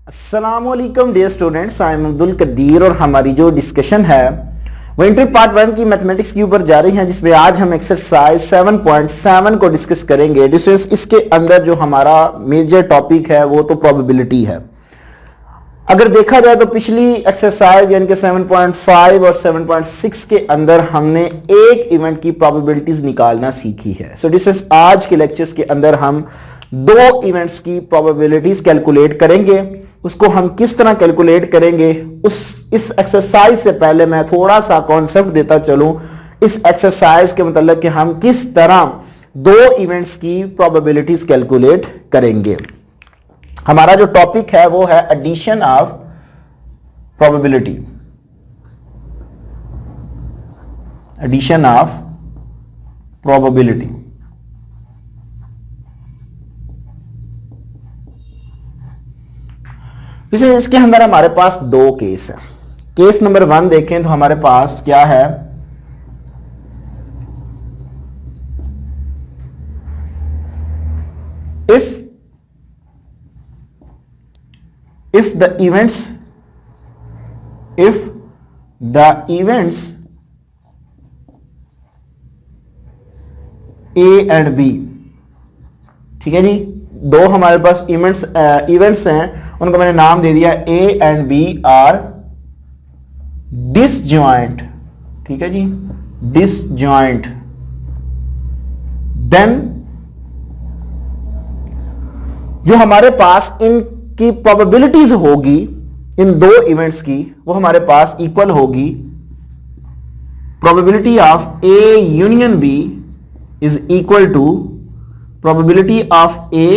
अस्सलामुअलैकुम dear students, I am Abdul Kadir और हमारी जो डिस्कशन है वो इंटर पार्ट 1 की मैथमेटिक्स के ऊपर जा रही है, जिसमें आज हम एक्सरसाइज 7.7 को डिस्कस करेंगे। इसके अंदर जो हमारा मेजर टॉपिक है वो तो प्रोबेबिलिटी है। अगर देखा जाए तो पिछली एक्सरसाइज यानी कि 7.5 और 7.6 के अंदर हमने एक इवेंट की प्रोबेबिलिटीज निकालना सीखी है। आज के लेक्चर्स के अंदर हम दो इवेंट्स की प्रोबेबिलिटीज कैलकुलेट करेंगे। उसको हम किस तरह कैलकुलेट करेंगे इस एक्सरसाइज से पहले मैं थोड़ा सा कॉन्सेप्ट देता चलूं इस एक्सरसाइज के मतलब कि हम किस तरह दो इवेंट्स की प्रोबेबिलिटीज कैलकुलेट करेंगे। हमारा जो टॉपिक है वो है addition of probability, addition of probability. इसके अंदर हमारे पास दो केस है। केस नंबर 1 देखें तो हमारे पास क्या है, if the events A and B, ठीक है जी, दो हमारे पास इवेंट्स हैं, उनको मैंने नाम दे दिया A and B are disjoint, ठीक है जी, डिसजॉइंट। देन जो हमारे पास इनकी प्रोबेबिलिटीज होगी इन दो इवेंट्स की वो हमारे पास इक्वल होगी। Probability of A union B is equal to probability of A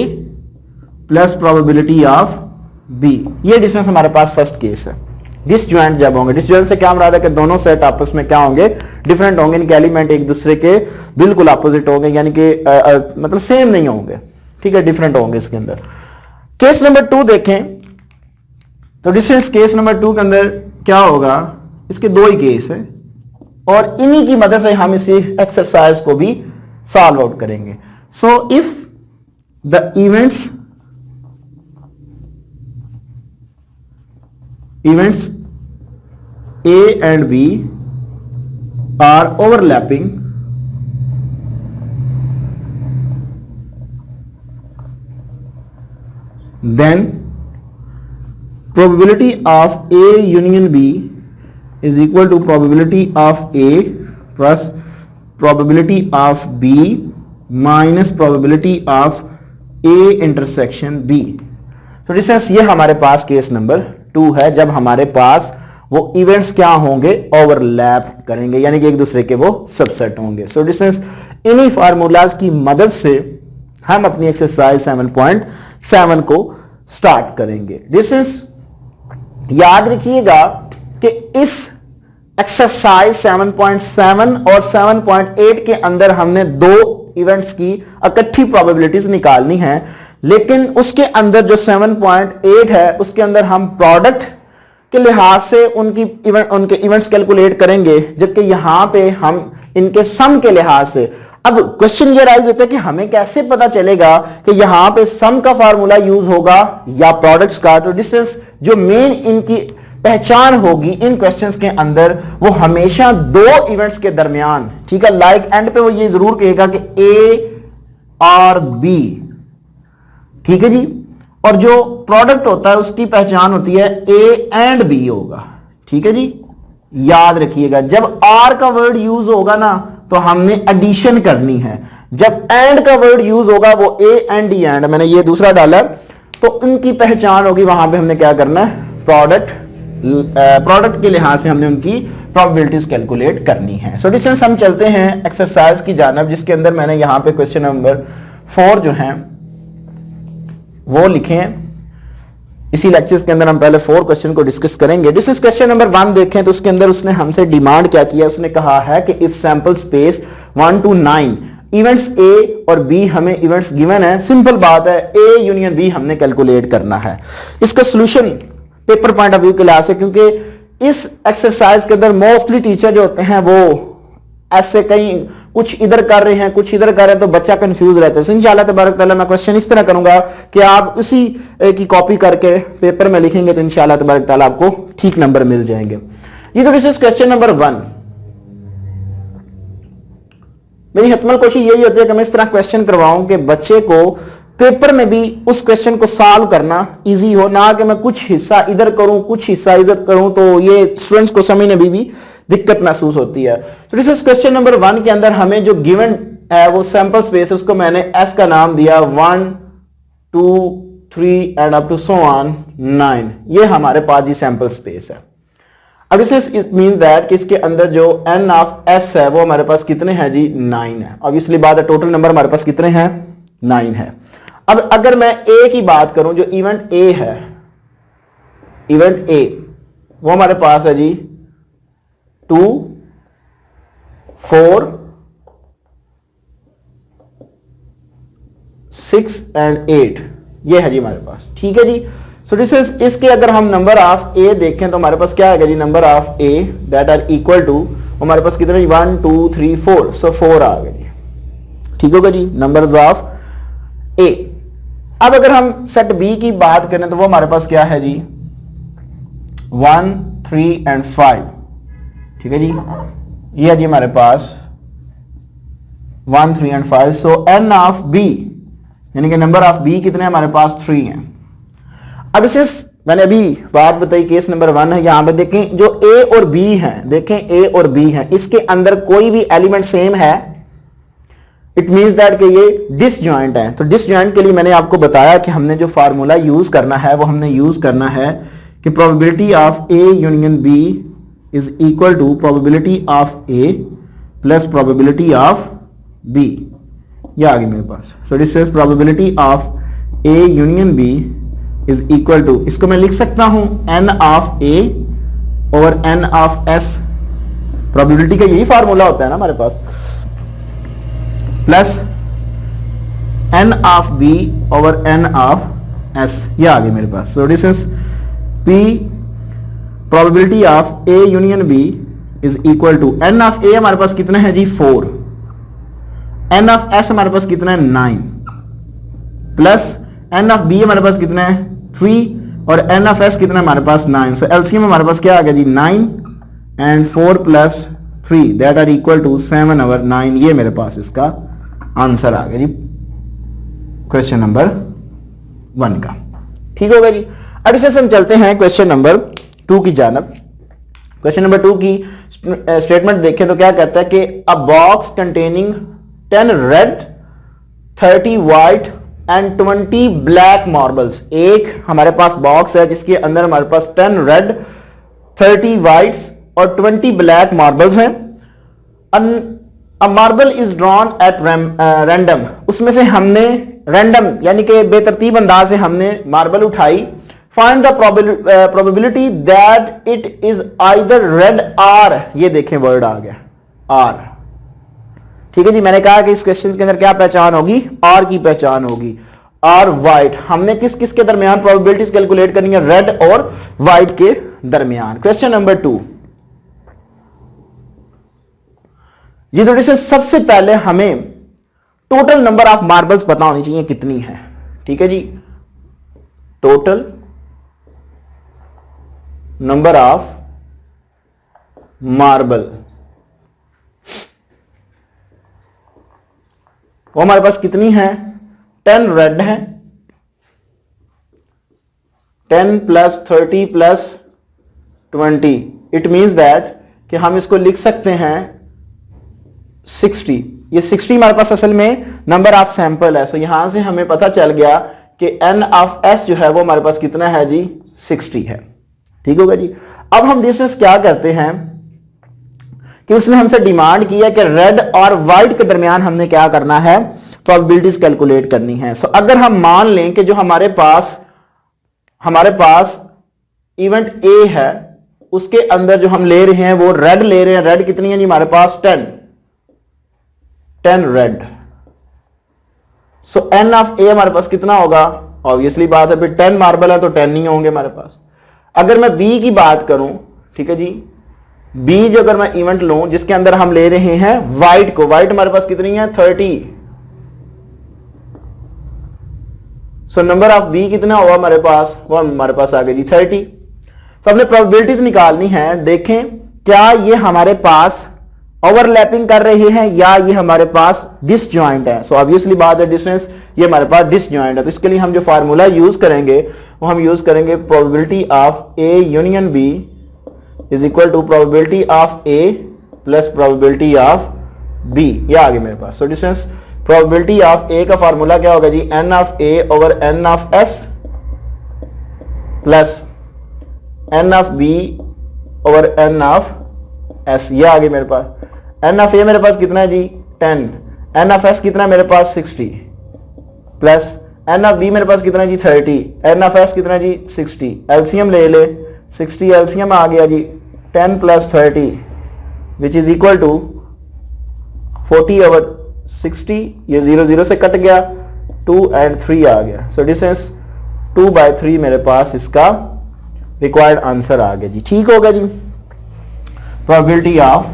plus probability of B। ये डिस्टेंस हमारे पास फर्स्ट केस है। डिसजॉइंट जब होंगे, डिसजॉइंट से क्या मुराद है कि दोनों सेट आपस में क्या होंगे, डिफरेंट होंगे, इनके एलिमेंट एक दूसरे के बिल्कुल अपोजिट होंगे, यानी कि मतलब सेम नहीं होंगे, ठीक है, डिफरेंट होंगे इसके अंदर। केस नंबर 2 देखें तो डिस्टेंस केस नंबर 2 के अंदर क्या होगा, इसके दो ही केस है और इन्हीं की मदद से हम इसी एक्सरसाइज को भी सॉल्व आउट करेंगे। So if the events A and B are overlapping, then probability of A union B is equal to probability of A plus probability of B minus probability of A intersection B। तो distance ये हमारे पास case number 2 है, जब हमारे पास वो events क्या होंगे, overlap करेंगे, यानी कि एक दूसरे के वो सबसेट होंगे। सो डिस्टेंस इन्हीं फार्मूलाज की मदद से हम अपनी एक्सरसाइज 7.7 को स्टार्ट करेंगे। डिस्टेंस याद रखिएगा कि इस एक्सरसाइज 7.7 और 7.8 के अंदर हमने दो इवेंट्स की इकट्ठी प्रोबेबिलिटीज निकालनी है, लेकिन उसके अंदर जो 7.8 है उसके अंदर हम प्रोडक्ट के लिहाज से उनके इवेंट्स कैलकुलेट करेंगे, जबकि यहां पे हम इनके सम के लिहाज से। अब क्वेश्चन ये राइज होता है कि हमें कैसे पता चलेगा कि यहां पे सम का फार्मूला यूज होगा या प्रोडक्ट्स का। तो डिस्टेंस जो मेन इनकी पहचान होगी इन क्वेश्चंस के अंदर वो हमेशा दो इवेंट्स के दरमियान, ठीक है, लाइक एंड पे वो ये जरूर कहेगा कि A और B, ठीक है जी, और जो प्रोडक्ट होता है उसकी पहचान होती है A एंड B होगा, ठीक है जी। याद रखिएगा जब R का वर्ड यूज होगा ना तो हमने एडिशन करनी है, जब एंड का वर्ड यूज होगा वो A एंड D एंड, मैंने ये दूसरा डाला तो उनकी पहचान होगी, वहां पे हमने क्या करना है, प्रोडक्ट के लिहाज से हमने उनकी प्रोबेबिलिटीज कैलकुलेट करनी है। सो डिस्टेंस हम चलते हैं एक्सरसाइज की जानब, जिसके अंदर मैंने यहां पे क्वेश्चन नंबर 4 जो है वो लिखे हैं। इसी लेक्चर्स के अंदर हम पहले 4 क्वेश्चन को डिस्कस करेंगे। डिस्कस क्वेश्चन नंबर 1 देखें तो उसके अंदर उसने हमसे डिमांड क्या किया, उसने कहा है कि if sample space 1 to 9 events A और B, हमें इवेंट्स गिवन है, सिंपल बात है, A यूनियन B हमने कैलकुलेट करना है। इसका solution paper point of view के लिहाज से, क्योंकि इस एक्सरसाइज के अंदर मोस्टली टीचर जो होते हैं वो ऐसे कई कुछ इधर कर रहे हैं कुछ इधर कर रहे हैं, तो बच्चा कंफ्यूज रहता है। इंशाल्लाह तबारक तआला मैं क्वेश्चन इस तरह करूंगा कि आप उसी की कॉपी करके पेपर में लिखेंगे तो इंशाल्लाह तबारक तआला आपको ठीक नंबर मिल जाएंगे। ये तो दिस क्वेश्चन नंबर 1। मेरी हतमल कोशिश यही होती है कि मैं इस तरह क्वेश्चन करवाऊं कि बच्चे को पेपर में भी उस क्वेश्चन को सॉल्व करना इजी हो, ना कि मैं कुछ हिस्सा इधर करूं कुछ हिस्सा इधर करूं, तो ये स्टूडेंट्स को समझने में भी दिक्कत महसूस होती है। तो दिस इज क्वेश्चन नंबर 1 के अंदर हमें जो गिवन है वो सैंपल स्पेस है, उसको मैंने एस का नाम दिया 1 2 3 and up to so on 9। ये हमारे पास जी सैंपल स्पेस है। अब इट मीन दैट कि इसके अंदर जो n ऑफ s है वो हमारे पास कितने हैं जी 9 है। ऑब्वियसली बात है टोटल नंबर हमारे पास कितने हैं 9 है। अब अगर मैं a की बात करूं, जो इवेंट a है, इवेंट a वो हमारे पास है जी 2 4 6 एंड 8, ये है जी हमारे पास। ठीक है जी। सो दिस इज इसके अगर हम नंबर ऑफ a देखें तो हमारे पास क्या आएगा जी, number of a that are equal to हमारे पास कितने 1 2 3 4, सो 4 आ गए जी। ठीक होगा जी नंबर्स ऑफ a। अब अगर हम सेट b की बात करें तो वो हमारे पास क्या है जी 1 3 एंड 5। ठीक है जी, ये है जी हमारे पास 1 3 and 5। So n of b यानी कि नंबर ऑफ b कितने हमारे पास 3 हैं। अब इसे मैंने अभी बात बताई केस नंबर 1 है। यहां पे देखें जो a और b है, देखें a और b है, इसके अंदर कोई भी एलिमेंट सेम है, इट मीन्स दैट कि ये डिसजॉइंट है। तो डिसजॉइंट के लिए मैंने आपको बताया कि हमने जो फार्मूला यूज करना है वो हमने यूज करना है कि probability of a union b is equal to probability of a plus probability of b। ये आ गई मेरे पास। So this is probability of a union b is equal to, इसको मैं लिख सकता हूं n of a over n of s। Probability का यही फार्मूला होता है ना हमारे पास, plus n of b over n of s। ये आ गई मेरे पास। So this is p probability of a union b is equal to n of a हमारे पास कितना है जी 4, n ऑफ s हमारे पास कितना है 9, प्लस n ऑफ b हमारे पास कितना है 3 और n ऑफ s कितना है हमारे पास 9। सो एलसीएम हमारे पास क्या आ गया जी 9 and 4 plus 3 that are equal to 7 over 9। ये मेरे पास इसका आंसर आ गया जी क्वेश्चन नंबर 1 का। ठीक होगा जी। अब इसे हम चलते हैं क्वेश्चन नंबर 2 की जानब। क्वेश्चन नंबर 2 की स्टेटमेंट देखें तो क्या कहता है कि अ box containing 10 red 30 white and 20 black marbles. एक हमारे पास बॉक्स है जिसके अंदर हमारे पास 10 रेड 30 व्हाइट्स और 20 ब्लैक मार्बल्स हैं। A marble is drawn at random, उसमें से हमने रैंडम यानी कि बेतरतीब अंदाज से हमने मार्बल उठाई। Find the probability that it is either red or, ये देखें वर्ड आ गया आर। ठीक है जी, मैंने कहा कि इस क्वेश्चन के अंदर क्या पहचान होगी, आर की पहचान होगी, आर वाइट। हमने किस किस के दरमियान प्रोबेबिलिटीज कैलकुलेट करनी है, रेड और वाइट के दरमियान। क्वेश्चन नंबर 2 जी, तो इससे सबसे पहले हमें टोटल नंबर ऑफ मार्बल्स पता होनी चाहिए कितनी है। ठीक है जी, टोटल नंबर ऑफ मार्बल वो हमारे पास कितनी है, 10 रेड है, 10 plus 30 plus 20, it means that कि हम इसको लिख सकते हैं 60। ये 60 हमारे पास असल में नंबर ऑफ सैंपल है। सो यहां से हमें पता चल गया कि n ऑफ s जो है वो हमारे पास कितना है जी 60 है। ठीक होगा जी। अब हम डिस्कस क्या करते हैं कि उसने हमसे डिमांड की है कि रेड और व्हाइट के दरमियान हमने क्या करना है, प्रोबेबिलिटीज कैलकुलेट करनी है। सो अगर हम मान लें कि जो हमारे पास इवेंट ए है उसके अंदर जो हम ले रहे हैं वो रेड ले रहे हैं। रेड कितनी है जी हमारे पास 10 red. So n of a हमारे पास कितना होगा, ऑब्वियसली बात है फिर 10 मार्बल है तो 10 नहीं होंगे हमारे पास। अगर मैं b की बात करूं, ठीक है जी, बी जो अगर मैं इवेंट लूं जिसके अंदर हम ले रहे हैं वाइट को, वाइट हमारे पास कितनी है 30, सो नंबर ऑफ बी कितना होगा हमारे पास, वो हमारे पास आ गया जी 30। तो हमने प्रोबेबिलिटीज निकालनी है, देखें क्या ये हमारे पास ओवरलैपिंग कर रहे हैं या ये हमारे पास डिसजॉइंट है। सो ऑब्वियसली बात है डिस्टेंस ये हमारे पास डिसजॉइंट है, तो इसके लिए हम जो फार्मूला यूज करेंगे वो हम यूज करेंगे probability of A union B is equal to probability of A plus probability of B, ये आ गया मेरे पास। So distance probability of A का फार्मूला क्या होगा जी, N of A over N of S plus N of B over N of S, ये आ गया मेरे पास। एन ऑफ ए मेरे पास कितना है जी 10, एन ऑफ एस कितना है मेरे पास 60 प्लस एन ऑफ बी मेरे पास कितना है जी 30, एन ऑफ एस कितना है जी 60, एलसीएम ले ले 60 एलसीएम आ गया जी 10 plus 30 which is equal to 40 over 60, ये 0 0 से कट गया, 2 and 3 आ गया। सो डिस्टेंस 2/3 मेरे पास इसका रिक्वायर्ड आंसर आ गया जी। ठीक हो गया जी, probability of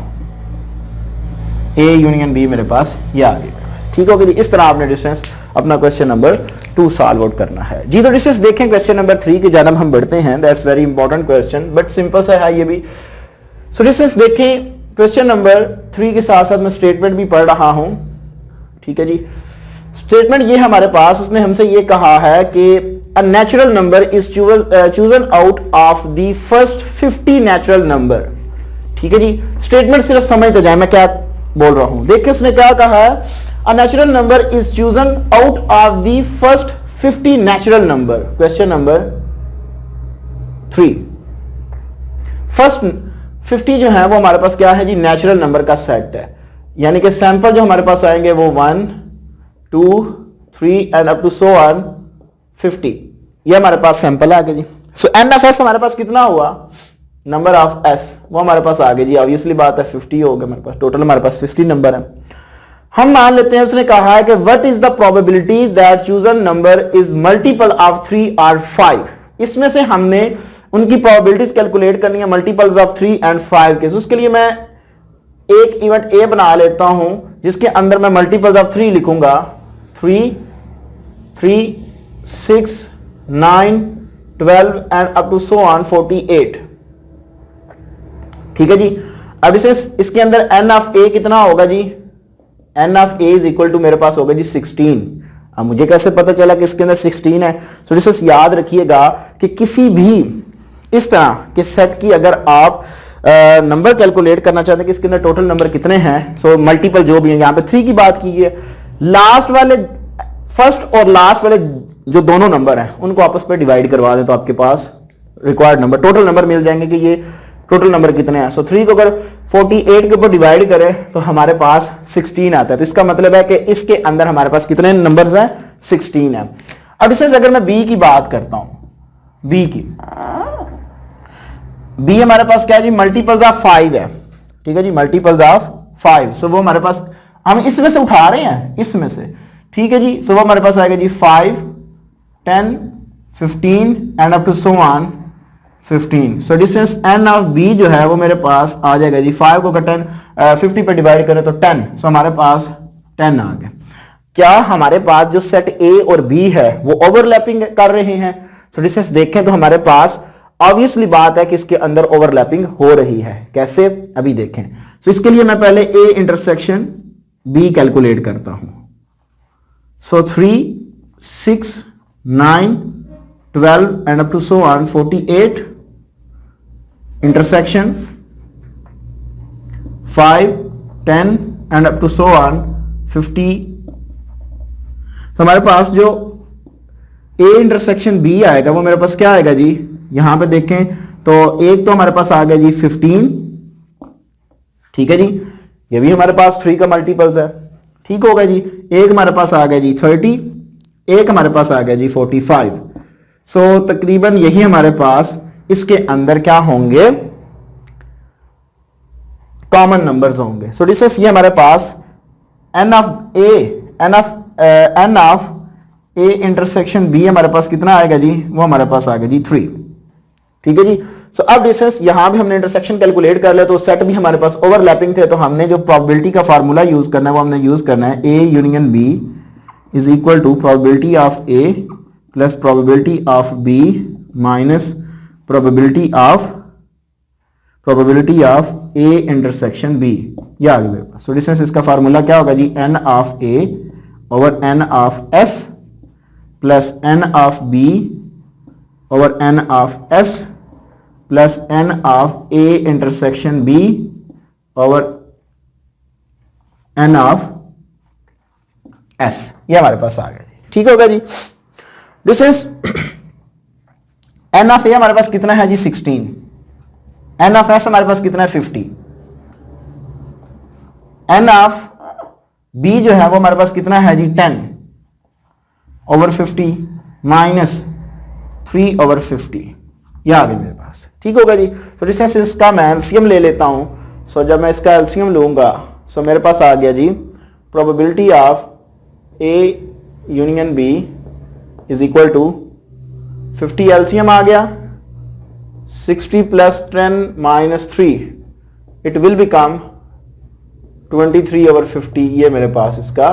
A union B मेरे पास ये आ गई। ठीक हो गया जी, इस तरह आपने डिस्टेंस अपना क्वेश्चन नंबर 2 सॉल्व आउट करना है जी। तो डिस्टेंस देखें क्वेश्चन नंबर 3 की जानब हम बढ़ते हैं, that's very important question but simple सा है ये भी। सो डिस्टेंस देखें क्वेश्चन नंबर 3 के साथ साथ मैं स्टेटमेंट भी पढ़ रहा हूं, ठीक है जी। स्टेटमेंट ये हमारे पास, उसने हमसे ये कहा है कि a natural number is chosen out of the first 50 natural number. ठीक है जी, स्टेटमेंट सिर्फ समझते जाए मैं क्या बोल रहा हूं। देखिए उसने क्या कहा है, a natural number is chosen out of the first 50 natural number. Question number 3, first 50 जो है वो हमारे पास क्या है जी, नेचुरल नंबर का सेट है, यानी कि सैंपल जो हमारे पास आएंगे वो 1 2 3 and up to so on 50, ये हमारे पास सैंपल आ गए जी। सो एन ऑफ एस हमारे पास कितना हुआ, नंबर ऑफ एस वो हमारे पास आ गए जी, ऑब्वियसली बात है 50 हो गया हमारे पास, टोटल हमारे पास 50 नंबर है। हम मान लेते हैं उसने कहा है कि what is the probability that chosen number is multiple of 3 और 5। इसमें से हमने उनकी प्रोबेबिलिटीज कैलकुलेट करनी है मल्टीपल्स ऑफ 3 एंड 5 के। उसके लिए मैं एक इवेंट ए बना लेता हूं जिसके अंदर मैं मल्टीपल्स ऑफ 3 लिखूंगा, 3 3 6 9 12 and up to so on 48। ठीक है जी, अब इसके अंदर एन ऑफ ए कितना होगा जी, N of A is equal to मेरे पास होगा जी 16। अब मुझे कैसे पता चला कि इसके अंदर 16 है। तो डिस्टेंस याद रखिएगा कि किसी भी इस तरह के सेट की अगर आप नंबर कैलकुलेट करना चाहते हैं कि इसके अंदर टोटल नंबर कितने हैं, सो मल्टीपल जो भी है, यहां पे 3 की बात की है, लास्ट वाले फर्स्ट और लास्ट वाले जो दोनों नंबर हैं उनको आपस में डिवाइड करवा दें तो आपके पास रिक्वायर्ड नंबर टोटल नंबर मिल जाएंगे कि ये टोटल नंबर कितने हैं। सो 3 को अगर 48 के ऊपर डिवाइड करें तो हमारे पास 16 आता है, तो इसका मतलब है कि इसके अंदर हमारे पास कितने नंबर्स हैं, 16 है। अब इससे अगर मैं बी की बात करता हूं, बी की, बी हमारे पास क्या है जी, मल्टीपल्स ऑफ 5 है। ठीक है जी, मल्टीपल्स ऑफ 5, सो वो हमारे पास हम इसमें से उठा रहे हैं, इसमें से। ठीक है जी, सो वो हमारे पास आएगा जी 5 10 15 and up to so on 15। So distance N of b जो है वो मेरे पास आ जाएगा जी, 5 को 50 पे डिवाइड करें तो 10, सो हमारे पास 10 आ गया। क्या हमारे पास जो सेट ए और बी है वो ओवरलैपिंग कर रहे हैं? सो डिस्टेंस देखें तो हमारे पास ऑब्वियसली बात है कि इसके अंदर ओवरलैपिंग हो रही है। कैसे, अभी देखें। सो इसके लिए मैं पहले ए इंटरसेक्शन बी कैलकुलेट करता हूं। So 3 6 9 12 and up to so on 48 intersection 5 10 and up to so on 50। तो हमारे पास जो ए इंटरसेक्शन बी आएगा वो मेरे पास क्या आएगा जी, यहां पे देखें तो एक तो हमारे पास आ गया जी 15। ठीक है जी, ये भी हमारे पास 3 का मल्टीपल्स है। ठीक होगा जी, एक हमारे पास आ गया जी 30, एक हमारे पास आ गया जी 45। सो तकरीबन यही हमारे पास इसके अंदर क्या होंगे, कॉमन नंबर्स होंगे। सो डिस्टेंस ये हमारे पास N of A intersection B हमारे पास कितना आएगा जी, वो हमारे पास आ गया जी 3। ठीक है जी, सो अब डिस्टेंस यहां भी हमने इंटरसेक्शन कैलकुलेट कर लिया, तो सेट भी हमारे पास ओवरलैपिंग थे, तो हमने जो प्रोबेबिलिटी का फार्मूला यूज करना है वो हमने यूज करना है A union B is equal to probability of A plus probability of B minus probability of A intersection B. ये आ गया मेरे पास। सो डिस्टेंस इसका फार्मूला क्या होगा जी, N of A over N of S plus N of B over N of S plus N of A intersection B over N of S. ये हमारे पास आ गया जी, ठीक होगा जी। डिस्टेंस एन ऑफ ए हमारे पास कितना है जी 16, एन ऑफ एस हमारे पास कितना है 50, एन ऑफ बी जो है वो हमारे पास कितना है जी 10 ओवर 50 माइनस 3 ओवर 50। ये आ गया मेरे पास, ठीक होगा जी। तो डिस्टेंस इसका मैं एलसीएम ले लेता हूं। सो जब मैं इसका एलसीएम लूंगा सो मेरे पास आ गया जी probability of A union B is equal to 50 LCM आ गया, 60 plus 10 minus 3 it will become 23 over 50। ये मेरे पास इसका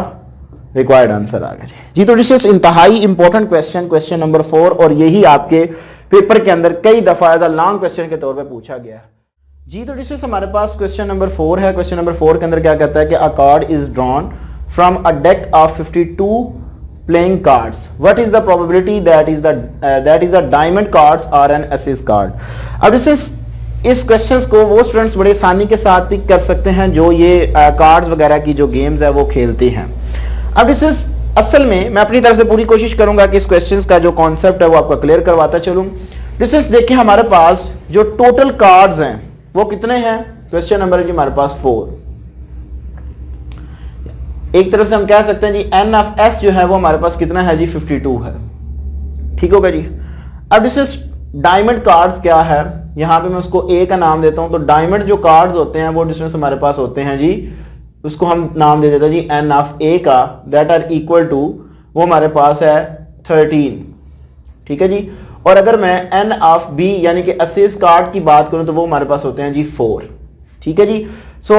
रिक्वायर्ड आंसर आ गया जी। तो डिस्टेंस इंतहाई इंपॉर्टेंट क्वेश्चन नंबर 4, और यही आपके पेपर के अंदर कई दफा एज अ लॉन्ग क्वेश्चन के तौर पे पूछा गया है जी। तो डिस्टेंस हमारे पास क्वेश्चन नंबर 4 है। क्वेश्चन नंबर 4 के अंदर क्या कहता है कि a card is drawn from a deck of 52 playing cards, what is the probability that is the diamond cards are an aces card. अब डिस्टेंस इस क्वेश्चंस को वो स्टूडेंट्स बड़े आसानी के साथ पिक कर सकते हैं जो ये कार्ड्स वगैरह की जो गेम्स है वो खेलते हैं। अब डिस्टेंस असल में मैं अपनी तरफ से पूरी कोशिश करूंगा कि इस क्वेश्चंस का जो कॉन्सेप्ट है वो आपको क्लियर करवाता चलूं। डिस्टेंस देखिए हमारे पास जो टोटल कार्ड्स हैं वो कितने हैं, क्वेश्चन नंबर है जी हमारे पास 4। एक तरफ से हम कह सकते हैं जी एन ऑफ एस जो है वो हमारे पास कितना है जी 52 है, ठीक होगा जी। अब डिस्टेंस डायमंड कार्ड्स क्या है, यहां पे मैं उसको ए का नाम देता हूं। तो डायमंड जो कार्ड्स होते हैं वो डिस्टेंस हमारे पास होते हैं जी, उसको हम नाम दे देते हैं जी एन ऑफ ए का, दैट आर इक्वल टू वो हमारे पास है 13, ठीक है जी। और अगर मैं एन ऑफ बी यानी कि एसिस कार्ड की बात करूं तो वो हमारे पास होते हैं जी 4, ठीक है जी। सो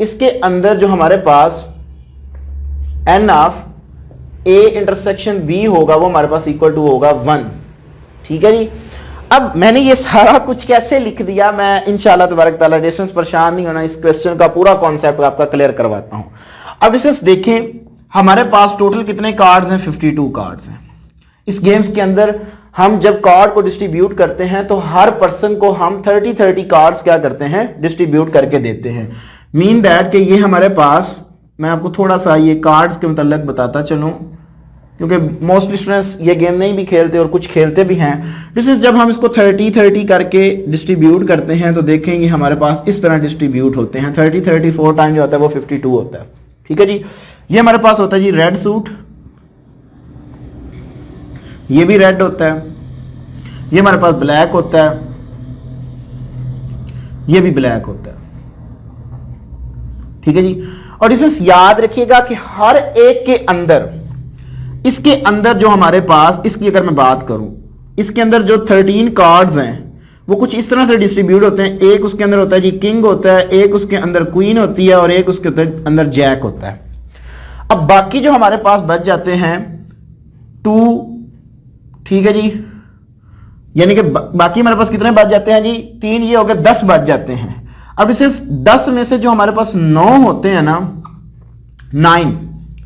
इसके अंदर जो हमारे पास N of A intersection B होगा वो हमारे पास इक्वल टू होगा 1, ठीक है जी। अब मैंने ये सारा कुछ कैसे लिख दिया, मैं इंशाल्लाह तबारक ताला डिस्टेंस परेशान नहीं होना, इस क्वेश्चन का पूरा कॉन्सेप्ट आपका क्लियर करवाता हूं। अब डिस्टेंस देखें हमारे पास टोटल कितने कार्ड्स हैं, 52 कार्ड्स हैं। इस गेम्स के अंदर हम जब कार्ड को डिस्ट्रीब्यूट करते हैं तो हर पर्सन को हम 30 कार्ड्स क्या करते हैं, डिस्ट्रीब्यूट करके देते हैं। मीन दैट कि ये हमारे पास, मैं आपको थोड़ा सा ये कार्ड्स के मुताल्लिक बताता चलूं क्योंकि मोस्टली स्टूडेंट्स ये गेम नहीं भी खेलते और कुछ खेलते भी हैं। जब हम इसको 30 करके डिस्ट्रीब्यूट करते हैं तो देखेंगे हमारे पास इस तरह डिस्ट्रीब्यूट होते हैं। 30 4 टाइम जो होता है वो 52 होता है, ठीक है जी। ये हमारे पास होता है जी रेड सूट, ये भी रेड होता है, ये हमारे पास ब्लैक होता है, ये भी ब्लैक होता है, ठीक है जी। और इसे याद रखिएगा कि हर एक के अंदर, इसके अंदर जो हमारे पास, इसकी अगर मैं बात करूं, इसके अंदर जो 13 कार्ड्स हैं वो कुछ इस तरह से डिस्ट्रीब्यूट होते हैं। एक उसके अंदर होता है जी किंग होता है, एक उसके अंदर क्वीन होती है और एक उसके अंदर जैक होता है। अब बाकी जो हमारे पास बच जाते हैं 2, ठीक है जी, यानी कि बाकी हमारे पास कितने बच जाते हैं जी 3, ये हो गए 10 बच जाते हैं। अब इसे 10 में से जो हमारे पास 9 होते हैं ना, 9,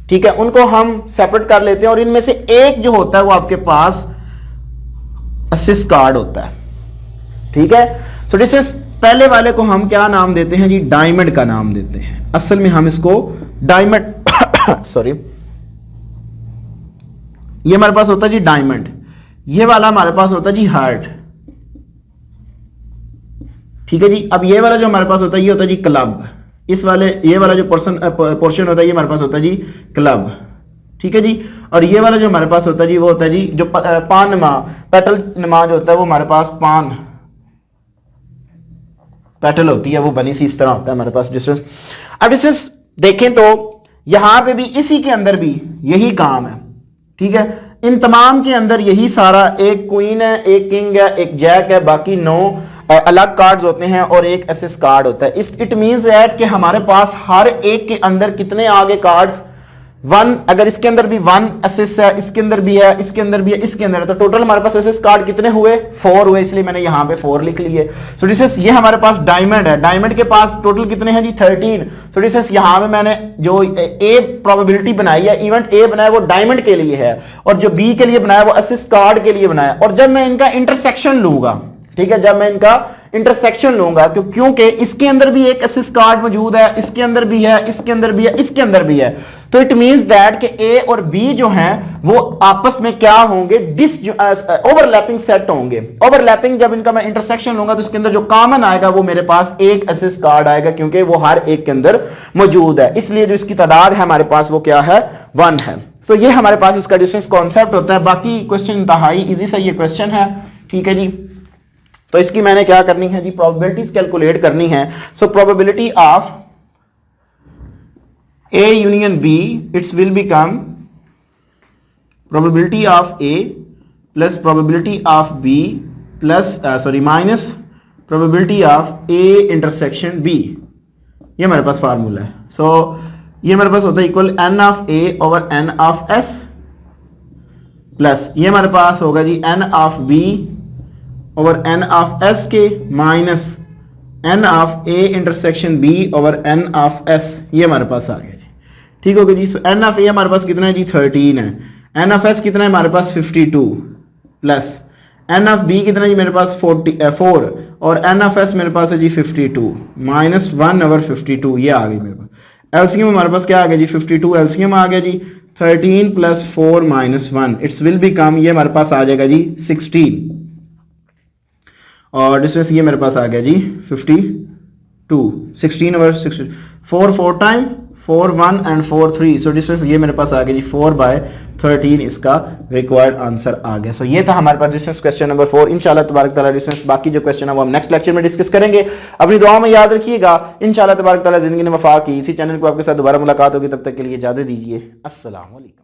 ठीक है, उनको हम सेपरेट कर लेते हैं और इनमें से एक जो होता है वो आपके पास असिस्ट कार्ड होता है, ठीक है। सो डिस्टेंस पहले वाले को हम क्या नाम देते हैं जी, डायमंड का नाम देते हैं। असल में हम इसको डायमंड सॉरी, ये हमारे पास होता है जी डायमंड, ये वाला हमारे पास होता है जी हार्ट, ठीक है जी। अब ये वाला जो हमारे पास होता है ये होता है जी क्लब, इस वाले ये वाला जो पोर्शन होता है ये हमारे पास होता है जी क्लब, ठीक है जी। और ये वाला जो हमारे पास होता है जी वो होता है जी जो पान नमा, पेटल नमा जो होता है वो हमारे पास पान पेटल होती है, वो बनी सी इस तरह होता है हमारे पास डिस्टेंस। अब डिस्टेंस देखें तो यहां पे भी इसी के अंदर भी यही काम है, ठीक है। इन तमाम के अंदर यही सारा, एक क्वीन है, एक किंग है, एक जैक है, बाकी 9 अलग कार्ड्स होते हैं और एक एसएस कार्ड होता है। इट मींस दैट कि हमारे पास हर एक के अंदर कितने आगे कार्ड्स, वन, अगर इसके अंदर भी वन एसएस है, इसके अंदर भी है, इसके अंदर भी है, इसके अंदर है, तो टोटल हमारे पास एसएस कार्ड कितने हुए, 4 हुए, इसलिए मैंने यहां पे 4 लिख लिए। सो डिसेस ये हमारे पास डायमंड है, डायमंड के पास टोटल कितने हैं जी 13। सो डिसेस यहां पे मैंने जो ए प्रोबेबिलिटी बनाई है, इवेंट ए बनाया वो डायमंड के लिए है और जो बी के लिए बनाया वो एसएस कार्ड के लिए बनाया। और जब मैं इनका इंटरसेक्शन लूंगा, ठीक है, जब मैं इनका इंटरसेक्शन लूंगा क्योंकि इसके अंदर भी एक एसएस कार्ड मौजूद है, इसके अंदर भी है, इसके अंदर भी है, इसके अंदर भी है, तो इट मींस दैट कि ए और बी जो हैं वो आपस में क्या होंगे, ओवरलैपिंग सेट होंगे। ओवरलैपिंग, जब इनका मैं इंटरसेक्शन लूंगा तो इसके अंदर जो कॉमन आएगा वो मेरे पास एक एसएस कार्ड आएगा क्योंकि वो हर एक के अंदर मौजूद है, इसलिए जो इसकी तादाद है हमारे पास वो क्या है, 1 है। तो ये हमारे पास इसका डिस्टेंस कॉन्सेप्ट होता है। बाकी क्वेश्चन इंतहाई इजी सा ये क्वेश्चन है, ठीक है जी। तो इसकी मैंने क्या करनी है जी, प्रोबेबिलिटीज कैलकुलेट करनी है। So probability of A union B, it will become probability of A plus probability of B plus minus probability of A intersection B। ये हमारे पास फार्मूला है। सो ये हमारे पास होता है equal n of A over n of S plus ये हमारे पास होगा जी n of B over n of S के minus n of A intersection B over n of S। ये हमारे पास आ गया जी, ठीक हो गया जी। सो n ऑफ A हमारे पास कितना है जी 13 है, n ऑफ S कितना है हमारे पास 52 प्लस n ऑफ B कितना है जी मेरे पास 4 और n ऑफ S मेरे पास है जी 52 माइनस 1 ओवर 52। ये आ गई मेरे पास। एलसीएम हमारे पास क्या आ गया जी 52, एलसीएम आ गया जी 13 plus 4 minus 1, it's will become, ये हमारे पास आ जाएगा जी 16 और डिस्टेंस ये मेरे पास आ गया जी 52, 16 over 16, 4 time 4 1 and 4 3। So distance ये मेरे पास आ गया जी 4/13, इसका रिक्वायर्ड आंसर आ गया। सो ये था हमारे पास डिस्टेंस क्वेश्चन नंबर 4। इंशाल्लाह तबारक ताला डिस्टेंस बाकी जो क्वेश्चन है वो हम नेक्स्ट लेक्चर में डिस्कस करेंगे। अपनी दुआओं में याद रखिएगा। इंशाल्लाह तबारक ताला जिंदगी ने वफा की, इसी चैनल को आपके साथ दोबारा मुलाकात होगी, तब तक के लिए इजाजत दीजिए। अस्सलाम वालेकुम।